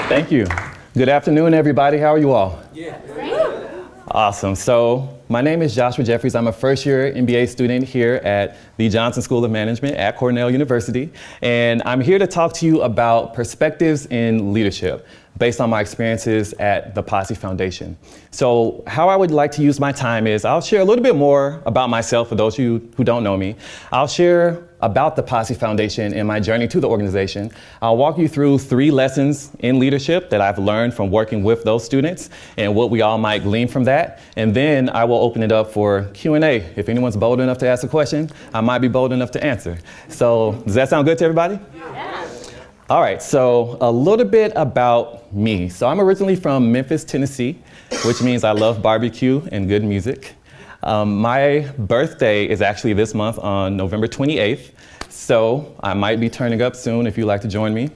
Thank you. Good afternoon, everybody. How are you all? Yeah. Awesome. So my name is Joshua Jeffries. I'm a first-year MBA student here at the Johnson School of Management at Cornell University. And I'm here to talk to you about perspectives in leadership based on my experiences at the Posse Foundation. So how I would like to use my time is I'll share a little bit more about myself for those of you who don't know me. I'll share about the Posse Foundation and my journey to the organization. I'll walk you through 3 lessons in leadership that I've learned from working with those students and what we all might glean from that. And then I will open it up for Q&A. If anyone's bold enough to ask a question, I might be bold enough to answer. So does that sound good to everybody? Yeah. All right, so a little bit about me. So I'm originally from Memphis, Tennessee, which means I love barbecue and good music. My birthday is actually this month on November 28th, so I might be turning up soon if you'd like to join me.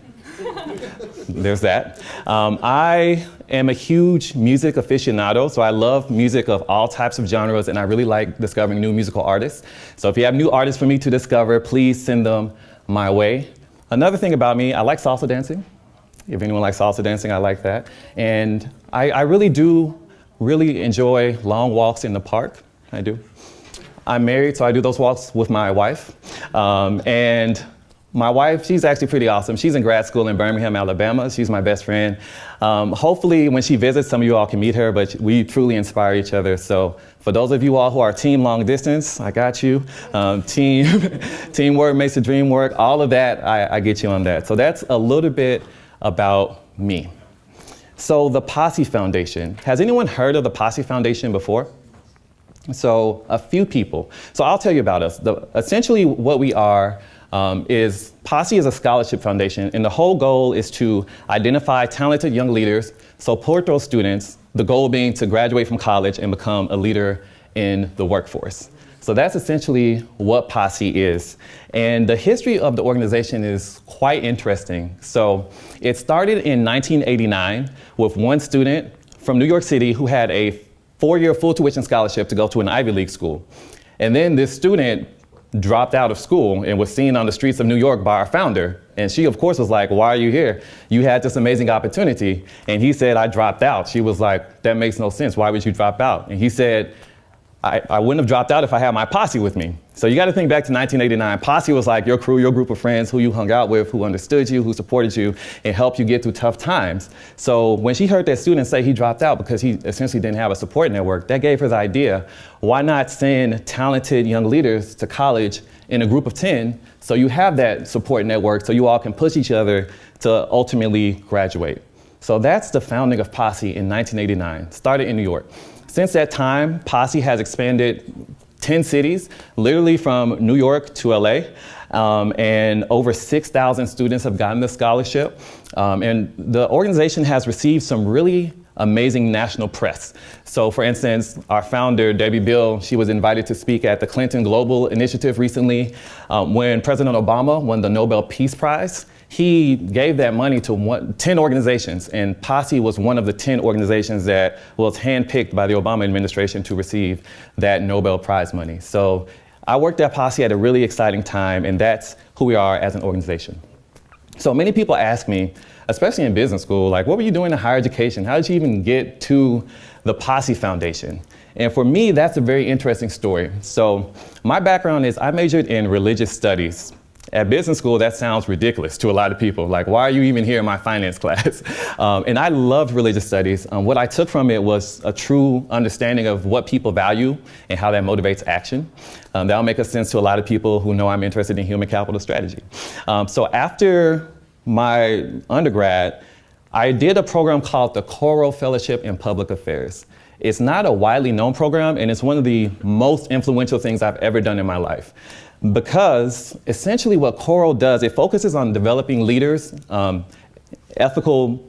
There's that. I am a huge music aficionado, so I love music of all types of genres, and I really like discovering new musical artists. So if you have new artists for me to discover, please send them my way. Another thing about me, I like salsa dancing. If anyone likes salsa dancing, I like that. And I really do enjoy long walks in the park. I do. I'm married, so I do those walks with my wife. And my wife, she's actually pretty awesome. She's in grad school in Birmingham, Alabama. She's my best friend. Hopefully, when she visits, some of you all can meet her, but we truly inspire each other. So for those of you all who are team long distance, I got you. Teamwork makes the dream work. All of that, I get you on that. So that's a little bit about me. So the Posse Foundation. Has anyone heard of the Posse Foundation before? So a few people. So I'll tell you about us. Essentially what we are is Posse is a scholarship foundation, and the whole goal is to identify talented young leaders, support those students, the goal being to graduate from college and become a leader in the workforce. So that's essentially what Posse is. And the history of the organization is quite interesting. So it started in 1989 with one student from New York City who had a 4-year full tuition scholarship to go to an Ivy League school. And then this student dropped out of school and was seen on the streets of New York by our founder. And she, of course, was like, "Why are you here? You had this amazing opportunity." And he said, "I dropped out." She was like, "That makes no sense. Why would you drop out?" And he said, I wouldn't have dropped out if I had my posse with me. So you got to think back to 1989. Posse was like your crew, your group of friends who you hung out with, who understood you, who supported you, and helped you get through tough times. So when she heard that student say he dropped out because he essentially didn't have a support network, that gave her the idea, why not send talented young leaders to college in a group of 10 so you have that support network so you all can push each other to ultimately graduate. So that's the founding of Posse in 1989, started in New York. Since that time, Posse has expanded 10 cities, literally from New York to LA, and over 6,000 students have gotten the scholarship. And the organization has received some really amazing national press. So for instance, our founder, Debbie Bill, she was invited to speak at the Clinton Global Initiative recently. When President Obama won the Nobel Peace Prize, he gave that money to 10 organizations, and Posse was one of the 10 organizations that was handpicked by the Obama administration to receive that Nobel Prize money. So I worked at Posse at a really exciting time, and that's who we are as an organization. So many people ask me, especially in business school, like, what were you doing in higher education? How did you even get to the Posse Foundation? And for me, that's a very interesting story. So my background is I majored in religious studies. At business school, that sounds ridiculous to a lot of people. Like, why are you even here in my finance class? And I loved religious studies. What I took from it was a true understanding of what people value and how that motivates action. That'll make sense to a lot of people who know I'm interested in human capital strategy. So after my undergrad, I did a program called the Choral Fellowship in Public Affairs. It's not a widely known program, and it's one of the most influential things I've ever done in my life. Because essentially what Choral does, it focuses on developing leaders, ethical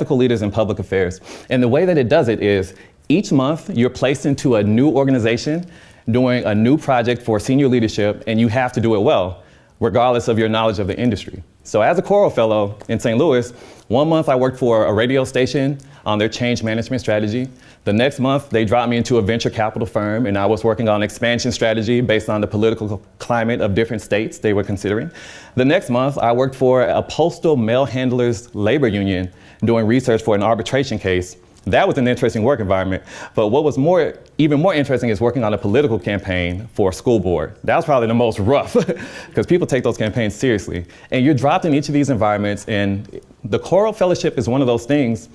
leaders in public affairs. And the way that it does it is each month you're placed into a new organization doing a new project for senior leadership, and you have to do it well. regardless of your knowledge of the industry. So as a Choral Fellow in St. Louis, 1 month I worked for a radio station on their change management strategy. The next month, they dropped me into a venture capital firm, and I was working on expansion strategy based on the political climate of different states they were considering. The next month, I worked for a postal mail handlers labor union doing research for an arbitration case. That was an interesting work environment. But what was even more interesting is working on a political campaign for a school board. That was probably the most rough, because people take those campaigns seriously. And you're dropped in each of these environments, and the Choral Fellowship is one of those things.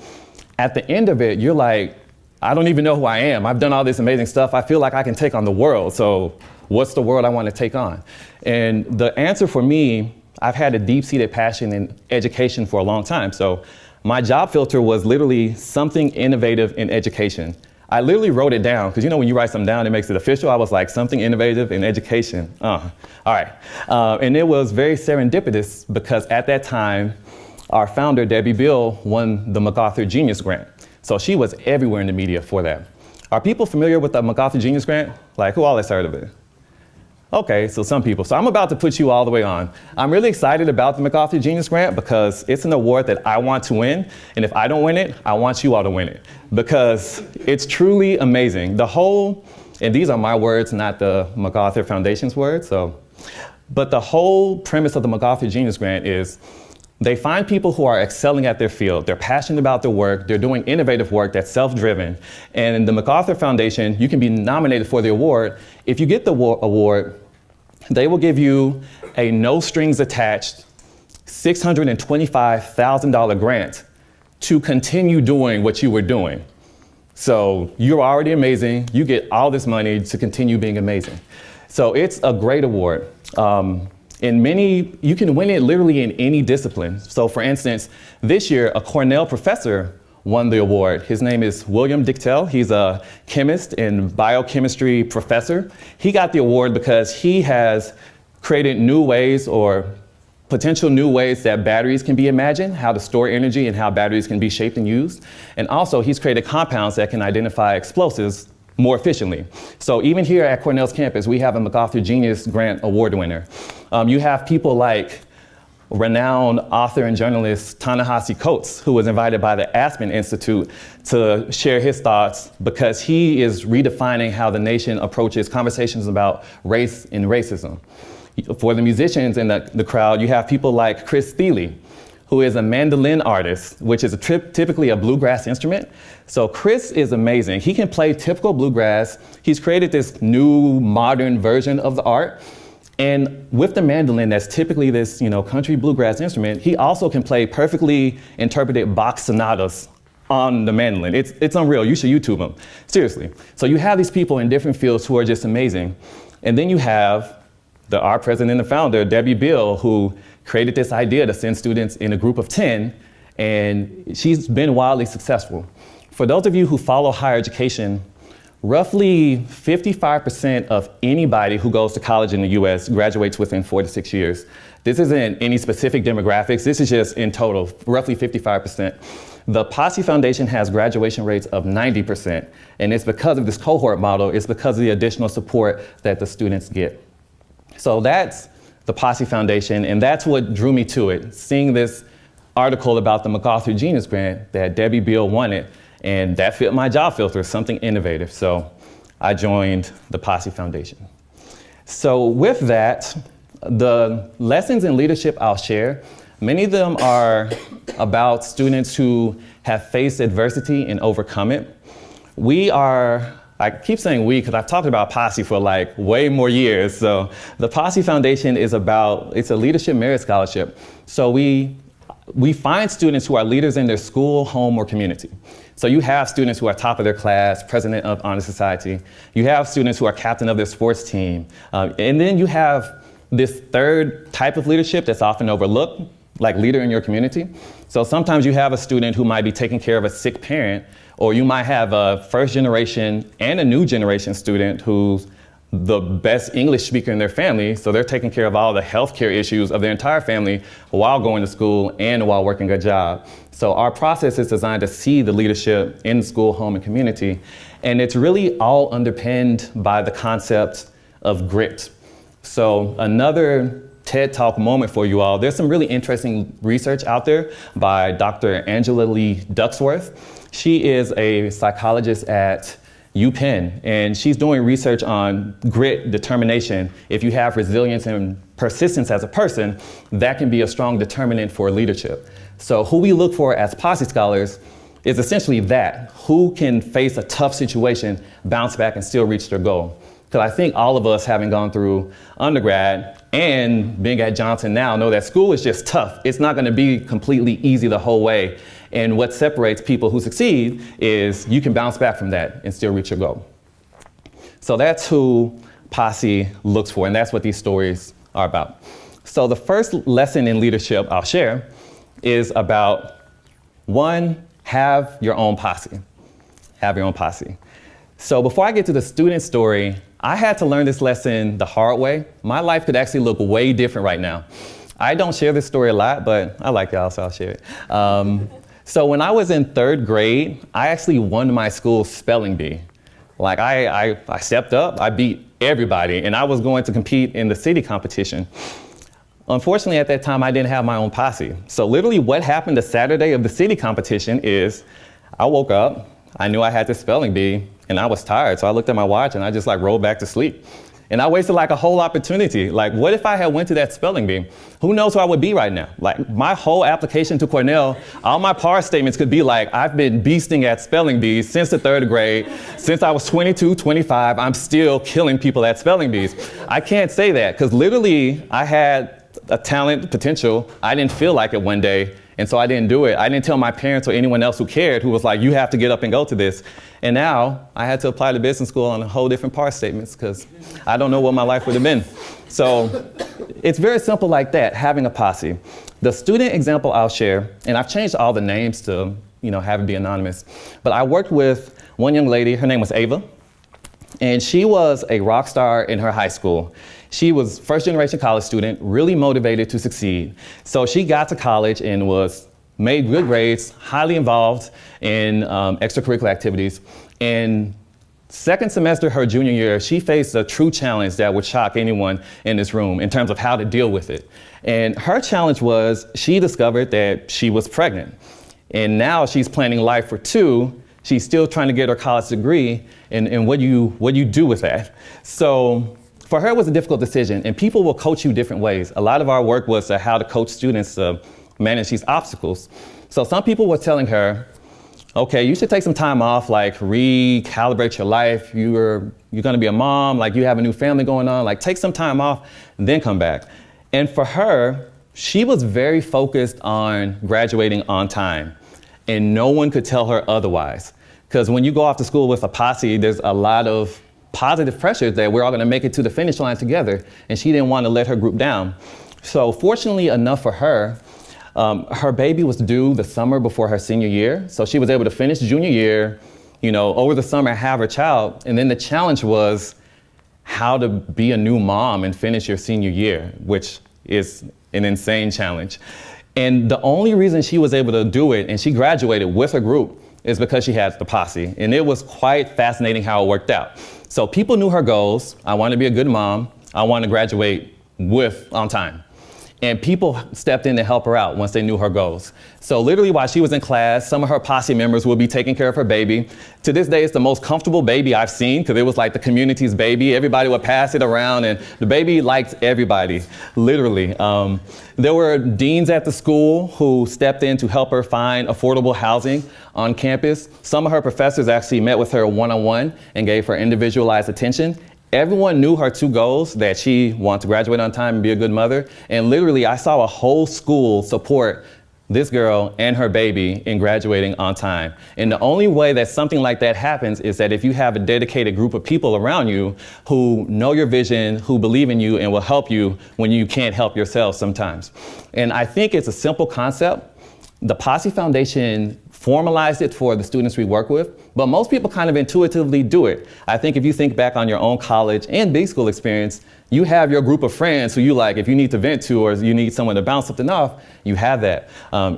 At the end of it, you're like, I don't even know who I am. I've done all this amazing stuff. I feel like I can take on the world. So what's the world I want to take on? And the answer for me, I've had a deep-seated passion in education for a long time. So my job filter was literally something innovative in education. I literally wrote it down, because you know when you write something down, it makes it official. I was like, something innovative in education. All right. And it was very serendipitous, because at that time, our founder, Debbie Bill, won the MacArthur Genius Grant. So she was everywhere in the media for that. Are people familiar with the MacArthur Genius Grant? Like, who all has heard of it? Okay, so some people. So I'm about to put you all the way on. I'm really excited about the MacArthur Genius Grant because it's an award that I want to win. And if I don't win it, I want you all to win it, because it's truly amazing. And these are my words, not the MacArthur Foundation's words. But the whole premise of the MacArthur Genius Grant is they find people who are excelling at their field. They're passionate about their work. They're doing innovative work that's self-driven. And in the MacArthur Foundation, you can be nominated for the award. If you get the award, they will give you a no strings attached $625,000 grant to continue doing what you were doing. So you're already amazing. You get all this money to continue being amazing. So it's a great award. You can win it literally in any discipline. So for instance, this year, a Cornell professor won the award. His name is William Dichtel. He's a chemist and biochemistry professor. He got the award because he has created new ways, or potential new ways, that batteries can be imagined, how to store energy and how batteries can be shaped and used. And also he's created compounds that can identify explosives more efficiently. So even here at Cornell's campus, we have a MacArthur Genius Grant Award winner. You have people like renowned author and journalist Ta-Nehisi Coates, who was invited by the Aspen Institute to share his thoughts, because he is redefining how the nation approaches conversations about race and racism. For the musicians in the crowd, you have people like Chris Thile, who is a mandolin artist, which is typically a bluegrass instrument. So Chris is amazing. He can play typical bluegrass. He's created this new modern version of the art. And with the mandolin, that's typically this, country bluegrass instrument, he also can play perfectly interpreted Bach sonatas on the mandolin. It's unreal. You should YouTube him. Seriously. So you have these people in different fields who are just amazing. And then you have our president and founder, Debbie Bill, who created this idea to send students in a group of 10, and she's been wildly successful. For those of you who follow higher education, roughly 55% of anybody who goes to college in the US graduates within 4 to 6 years. This isn't any specific demographics, this is just in total, roughly 55%. The Posse Foundation has graduation rates of 90%, and it's because of this cohort model, it's because of the additional support that the students get. So that's the Posse Foundation, and that's what drew me to it, seeing this article about the MacArthur Genius Grant that Debbie Bill wanted, and that fit my job filter, something innovative. So I joined the Posse Foundation. So with that, the lessons in leadership I'll share, many of them are about students who have faced adversity and overcome it. I keep saying we because I've talked about Posse for like way more years. So the Posse Foundation it's a leadership merit scholarship. So we find students who are leaders in their school, home, or community. So you have students who are top of their class, president of Honor Society. You have students who are captain of their sports team. And then you have this third type of leadership that's often overlooked, like leader in your community. So sometimes you have a student who might be taking care of a sick parent, or you might have a first generation and a new generation student who's the best English speaker in their family, so they're taking care of all the healthcare issues of their entire family while going to school and while working a job. So our process is designed to see the leadership in school, home, and community, and it's really all underpinned by the concept of grit. So another TED Talk moment for you all. There's some really interesting research out there by Dr. Angela Lee Duckworth. She is a psychologist at UPenn, and she's doing research on grit, determination. If you have resilience and persistence as a person, that can be a strong determinant for leadership. So who we look for as Posse Scholars is essentially that. Who can face a tough situation, bounce back, and still reach their goal? Because I think all of us, having gone through undergrad and being at Johnson now, know that school is just tough. It's not going to be completely easy the whole way. And what separates people who succeed is you can bounce back from that and still reach your goal. So that's who Posse looks for, and that's what these stories are about. So the first lesson in leadership I'll share is about, one, have your own posse. Have your own posse. So before I get to the student story, I had to learn this lesson the hard way. My life could actually look way different right now. I don't share this story a lot, but I like y'all, so I'll share it. So when I was in 3rd grade, I actually won my school's spelling bee. Like I stepped up, I beat everybody, and I was going to compete in the city competition. Unfortunately, at that time, I didn't have my own posse. So literally what happened the Saturday of the city competition is I woke up, I knew I had this spelling bee, and I was tired. So I looked at my watch and I just rolled back to sleep. And I wasted a whole opportunity. What if I had went to that spelling bee? Who knows who I would be right now? My whole application to Cornell, all my PAR statements could be I've been beasting at spelling bees since the 3rd grade. Since I was 22, 25, I'm still killing people at spelling bees. I can't say that because literally I had a talent, potential. I didn't feel like it one day. And so I didn't do it. I didn't tell my parents or anyone else who cared, who was you have to get up and go to this. And now I had to apply to business school on a whole different PAR statements because I don't know what my life would have been. So it's very simple like that, having a posse. The student example I'll share, and I've changed all the names to have it be anonymous, but I worked with one young lady, her name was Ava, and she was a rock star in her high school. She was first-generation college student, really motivated to succeed. So she got to college and made good grades, highly involved in extracurricular activities. And second semester, her junior year, she faced a true challenge that would shock anyone in this room in terms of how to deal with it. And her challenge was she discovered that she was pregnant. And now she's planning life for 2. She's still trying to get her college degree. And what do you do with that? So for her, it was a difficult decision, and people will coach you different ways. A lot of our work was how to coach students to manage these obstacles. So some people were telling her, okay, you should take some time off, recalibrate your life. You're gonna be a mom, you have a new family going on, take some time off, and then come back. And for her, she was very focused on graduating on time, and no one could tell her otherwise. Because when you go off to school with a posse, there's a lot of positive pressures that we're all gonna make it to the finish line together, and she didn't want to let her group down. So fortunately enough for her, her baby was due the summer before her senior year, so she was able to finish junior year, over the summer have her child, and then the challenge was how to be a new mom and finish your senior year, which is an insane challenge. And the only reason she was able to do it, and she graduated with her group, is because she had the posse, and it was quite fascinating how it worked out. So people knew her goals. I want to be a good mom. I want to graduate on time. And people stepped in to help her out once they knew her goals. So literally while she was in class, some of her posse members would be taking care of her baby. To this day, it's the most comfortable baby I've seen because it was the community's baby. Everybody would pass it around and the baby liked everybody, literally. There were deans at the school who stepped in to help her find affordable housing on campus. Some of her professors actually met with her one-on-one and gave her individualized attention. Everyone knew her 2 goals, that she wanted to graduate on time and be a good mother. And literally, I saw a whole school support this girl and her baby in graduating on time. And the only way that something like that happens is that if you have a dedicated group of people around you who know your vision, who believe in you, and will help you when you can't help yourself sometimes. And I think it's a simple concept, The Posse Foundation formalized it for the students we work with, but most people kind of intuitively do it. I think if you think back on your own college and big school experience, you have your group of friends who you like, if you need to vent to or you need someone to bounce something off, you have that.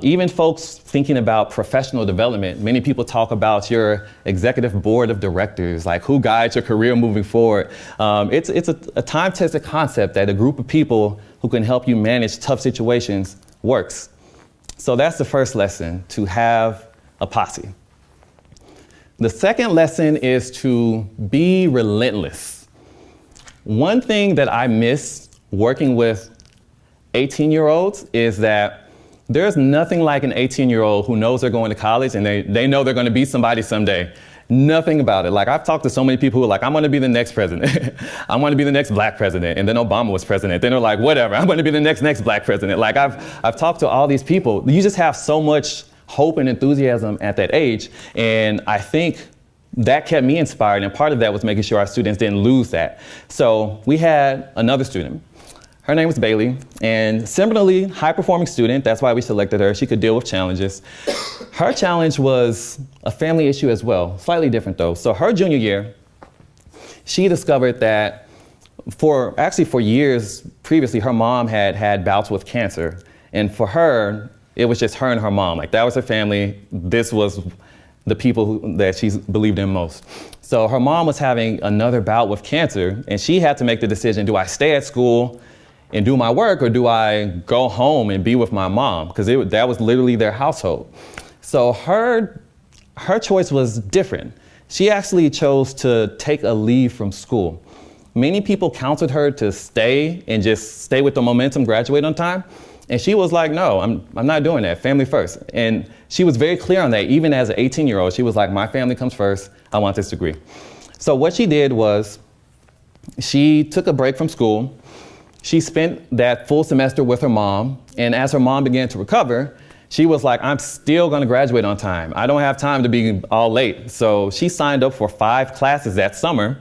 Even folks thinking about professional development, many people talk about your executive board of directors, like who guides your career moving forward. It's a time-tested concept that a group of people who can help you manage tough situations works. So that's the first lesson, to have a posse. The second lesson is to be relentless. One thing that I miss working with 18-year-olds is that there's nothing like an 18-year-old who knows they're going to college and they know they're going to be somebody someday. Nothing about it. Like, I've talked to so many people who are like, I'm going to be the next president. I want to be the next black president. And then Obama was president. Then they're like, whatever, I'm going to be the next black president. Like, I've talked to all these people. You just have so much hope and enthusiasm at that age. And I think that kept me inspired. And part of that was making sure our students didn't lose that. So we had another student. Her name was Bailey, and similarly high-performing student. That's why we selected her. She could deal with challenges. Her challenge was a family issue as well, slightly different though. So her junior year, she discovered that for years previously, her mom had bouts with cancer. And for her, it was just her and her mom. Like, that was her family. This was the people that she believed in most. So her mom was having another bout with cancer, and she had to make the decision, do I stay at school and do my work, or do I go home and be with my mom? Because that was literally their household. So her choice was different. She actually chose to take a leave from school. Many people counseled her to stay and just stay with the momentum, graduate on time. And she was like, no, I'm not doing that, family first. And she was very clear on that. Even as an 18-year-old, she was like, my family comes first, I want this degree. So what she did was, she took a break from school. She spent that full semester with her mom, and as her mom began to recover, she was like, I'm still gonna graduate on time. I don't have time to be all late. So she signed up for 5 classes that summer,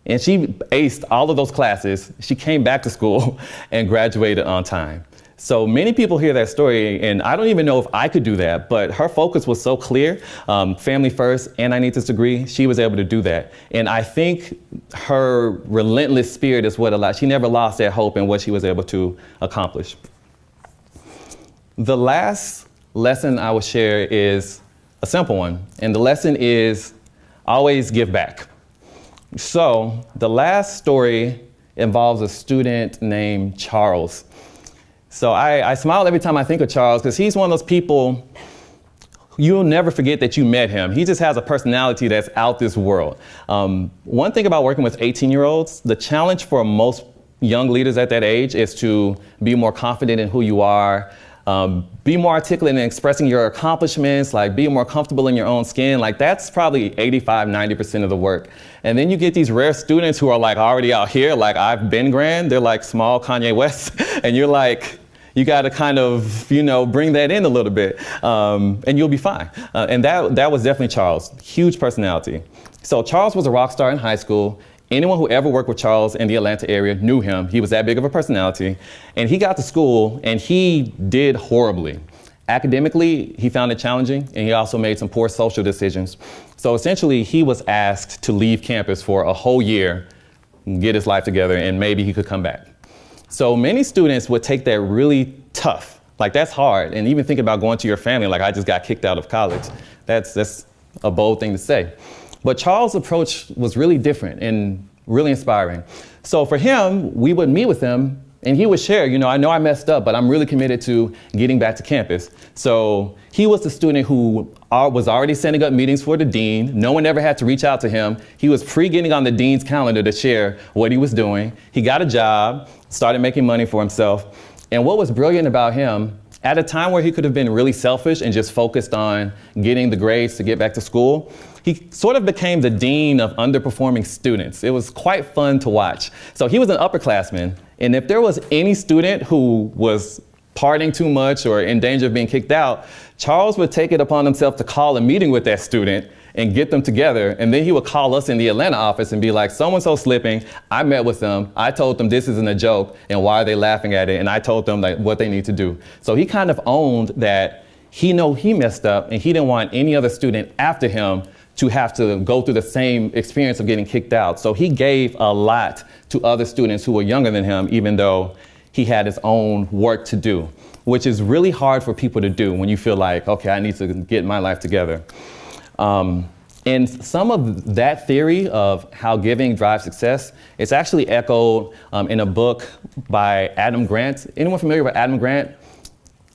and she aced all of those classes. She came back to school and graduated on time. So many people hear that story, and I don't even know if I could do that, but her focus was so clear, family first, and I need this degree. She was able to do that. And I think her relentless spirit is what allowed, she never lost that hope in what she was able to accomplish. The last lesson I will share is a simple one, and the lesson is always give back. So the last story involves a student named Charles. So I smile every time I think of Charles, because he's one of those people, you'll never forget that you met him. He just has a personality that's out this world. One thing about working with 18-year-olds, the challenge for most young leaders at that age is to be more confident in who you are, be more articulate in expressing your accomplishments, like be more comfortable in your own skin. Like, that's probably 85–90% of the work. And then you get these rare students who are like already out here, like I've been grand, they're like small Kanye West, and you're like, you got to kind of, bring that in a little bit, and you'll be fine. And that was definitely Charles, huge personality. So Charles was a rock star in high school. Anyone who ever worked with Charles in the Atlanta area knew him. He was that big of a personality. And he got to school and he did horribly. Academically, he found it challenging, and he also made some poor social decisions. So essentially, he was asked to leave campus for a whole year, get his life together, and maybe he could come back. So many students would take that really tough. Like, that's hard. And even think about going to your family, like, I just got kicked out of college. That's a bold thing to say. But Charles' approach was really different and really inspiring. So for him, we would meet with him and he would share, I know I messed up, but I'm really committed to getting back to campus. So he was the student who was already setting up meetings for the dean. No one ever had to reach out to him. He was getting on the dean's calendar to share what he was doing. He got a job, started making money for himself. And what was brilliant about him, at a time where he could have been really selfish and just focused on getting the grades to get back to school, he sort of became the dean of underperforming students. It was quite fun to watch. So he was an upperclassman, and if there was any student who was partying too much or in danger of being kicked out, Charles would take it upon himself to call a meeting with that student and get them together. And then he would call us in the Atlanta office and be like, so-and-so slipping, I met with them, I told them this isn't a joke, and why are they laughing at it? And I told them like what they need to do. So he kind of owned that he know he messed up and he didn't want any other student after him to have to go through the same experience of getting kicked out. So he gave a lot to other students who were younger than him, even though he had his own work to do, which is really hard for people to do when you feel like, okay, I need to get my life together. And some of that theory of how giving drives success, it's actually echoed in a book by Adam Grant. Anyone familiar with Adam Grant?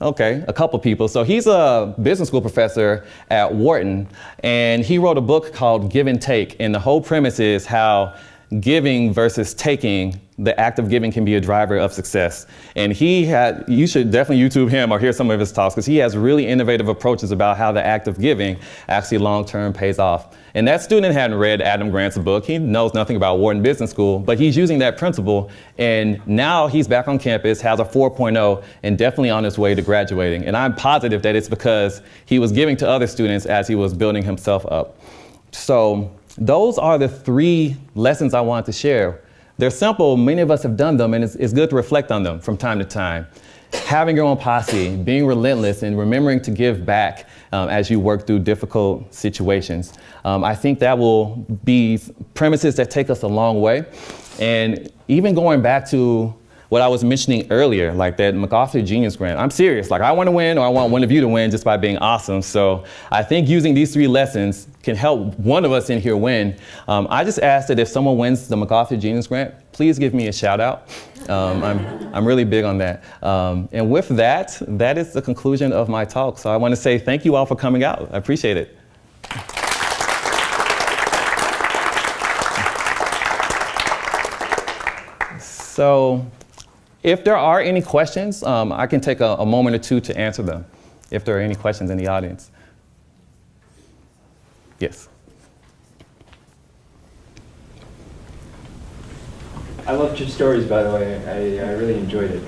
Okay, a couple people. So he's a business school professor at Wharton, and he wrote a book called Give and Take. And the whole premise is how giving versus taking, the act of giving can be a driver of success. And you should definitely YouTube him or hear some of his talks, because he has really innovative approaches about how the act of giving actually long-term pays off. And that student hadn't read Adam Grant's book. He knows nothing about Wharton Business School, but he's using that principle. And now he's back on campus, has a 4.0, and definitely on his way to graduating. And I'm positive that it's because he was giving to other students as he was building himself up. So those are the 3 lessons I wanted to share. They're simple, many of us have done them, and it's good to reflect on them from time to time. Having your own posse, being relentless, and remembering to give back as you work through difficult situations. I think that will be premises that take us a long way. And even going back to what I was mentioning earlier, like that MacArthur Genius Grant, I'm serious. Like, I want to win, or I want one of you to win just by being awesome. So I think using these 3 lessons can help one of us in here win. I just ask that if someone wins the MacArthur Genius Grant, please give me a shout out. I'm really big on that. And with that, that is the conclusion of my talk. So I want to say thank you all for coming out. I appreciate it. So if there are any questions, I can take a moment or 2 to answer them, if there are any questions in the audience. Yes. I loved your stories, by the way. I really enjoyed it.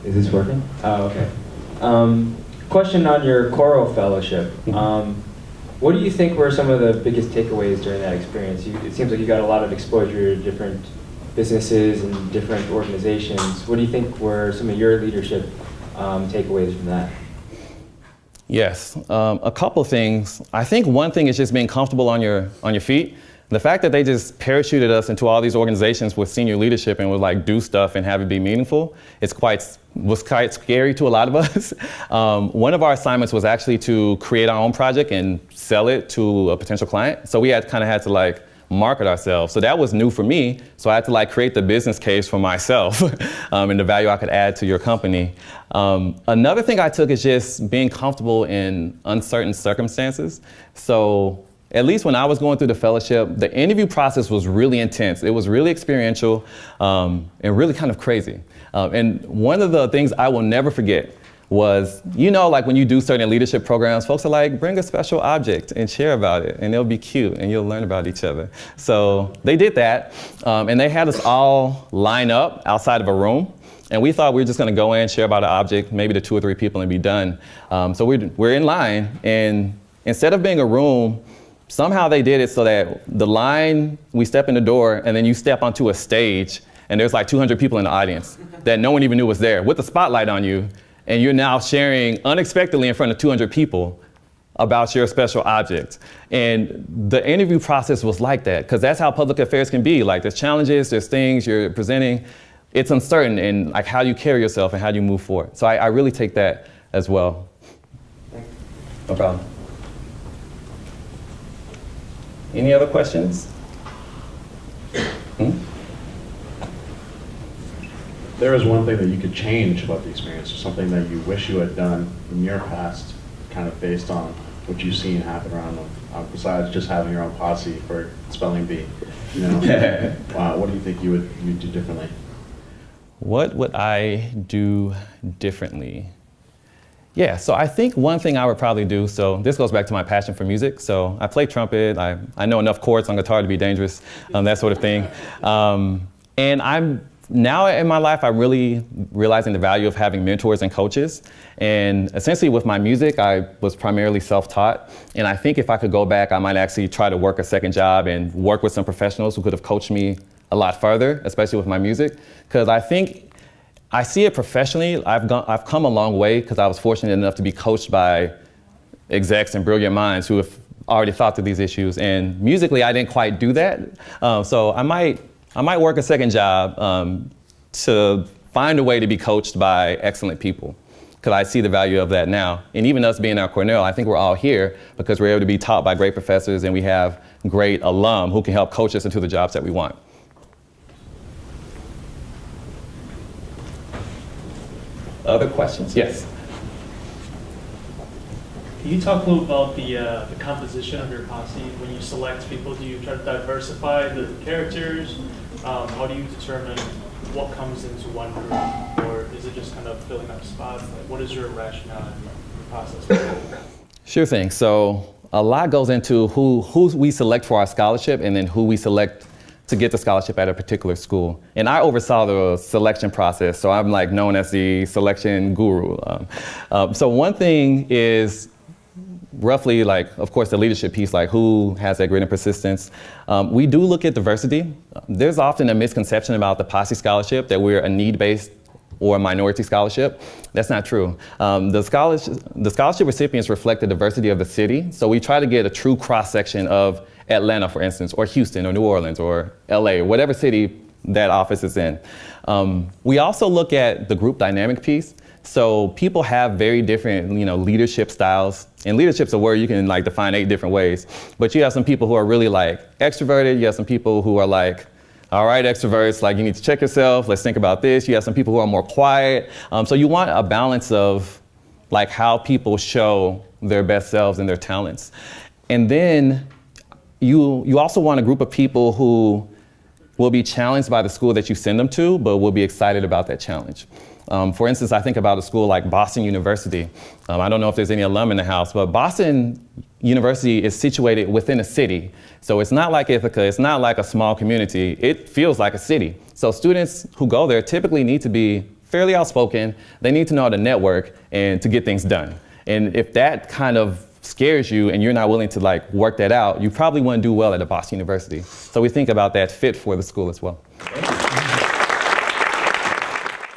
Is this working? Oh, okay. Question on your choral fellowship. What do you think were some of the biggest takeaways during that experience? It seems like you got a lot of exposure to different businesses and different organizations. What do you think were some of your leadership takeaways from that? Yes, a couple things. I think one thing is just being comfortable on your feet. The fact that they just parachuted us into all these organizations with senior leadership and would like do stuff and have it be meaningful, was quite scary to a lot of us. One of our assignments was actually to create our own project and sell it to a potential client. So we had to like market ourselves. So that was new for me. So I had to like create the business case for myself and the value I could add to your company. Another thing I took is just being comfortable in uncertain circumstances. So at least when I was going through the fellowship, the interview process was really intense. It was really experiential and really kind of crazy. And one of the things I will never forget was, like when you do certain leadership programs, folks are like, bring a special object and share about it, and it'll be cute, and you'll learn about each other. So they did that, and they had us all line up outside of a room, and we thought we were just gonna go in, share about an object, maybe to 2 or 3 people, and be done. So we're in line, and instead of being a room, somehow they did it so that the line, we step in the door, and then you step onto a stage, and there's like 200 people in the audience that no one even knew was there, with the spotlight on you. And you're now sharing unexpectedly in front of 200 people about your special object. And the interview process was like that, because that's how public affairs can be. Like, there's challenges, there's things you're presenting. It's uncertain in like how you carry yourself and how you move forward. So I really take that as well. No problem. Any other questions? There is one thing that you could change about the experience, or something that you wish you had done in your past, kind of based on what you've seen happen around them, besides just having your own posse for spelling bee. What do you think you'd do differently? What would I do differently? Yeah, so I think one thing I would probably do, so this goes back to my passion for music. So I play trumpet, I know enough chords on guitar to be dangerous, that sort of thing. And now in my life, I'm really realizing the value of having mentors and coaches. And essentially with my music, I was primarily self-taught. And I think if I could go back, I might actually try to work a second job and work with some professionals who could have coached me a lot further, especially with my music. Because I think I see it professionally. I've come a long way because I was fortunate enough to be coached by execs and brilliant minds who have already thought through these issues. And musically, I didn't quite do that. So I might work a second job to find a way to be coached by excellent people, because I see the value of that now. And even us being at Cornell, I think we're all here because we're able to be taught by great professors, and we have great alum who can help coach us into the jobs that we want. Other questions? Yes. Can you talk a little about the composition of your posse? When you select people, do you try to diversify the characters? How do you determine what comes into one group? Or is it just kind of filling up spots? Like, what is your rationale and your process? Sure thing. So a lot goes into who we select for our scholarship and then who we select to get the scholarship at a particular school. And I oversaw the selection process, so I'm like known as the selection guru. So one thing is roughly, like, of course, the leadership piece, like who has that grit and persistence. We do look at diversity. There's often a misconception about the Posse Scholarship that we're a need-based or a minority scholarship. That's not true. The scholarship recipients reflect the diversity of the city, so we try to get a true cross-section of Atlanta, for instance, or Houston, or New Orleans, or LA, or whatever city that office is in. We also look at the group dynamic piece. So people have very different, leadership styles. And leadership's a word you can like define 8 different ways. But you have some people who are really like extroverted. You have some people who are like, all right, extroverts, like you need to check yourself. Let's think about this. You have some people who are more quiet. So you want a balance of like how people show their best selves and their talents. And then you also want a group of people who will be challenged by the school that you send them to, but will be excited about that challenge. For instance, I think about a school like Boston University. I don't know if there's any alum in the house, but Boston University is situated within a city. So it's not like Ithaca, it's not like a small community. It feels like a city. So students who go there typically need to be fairly outspoken. They need to know how to network and to get things done. And if that kind of scares you and you're not willing to like work that out, you probably wouldn't do well at a Boston University. So we think about that fit for the school as well.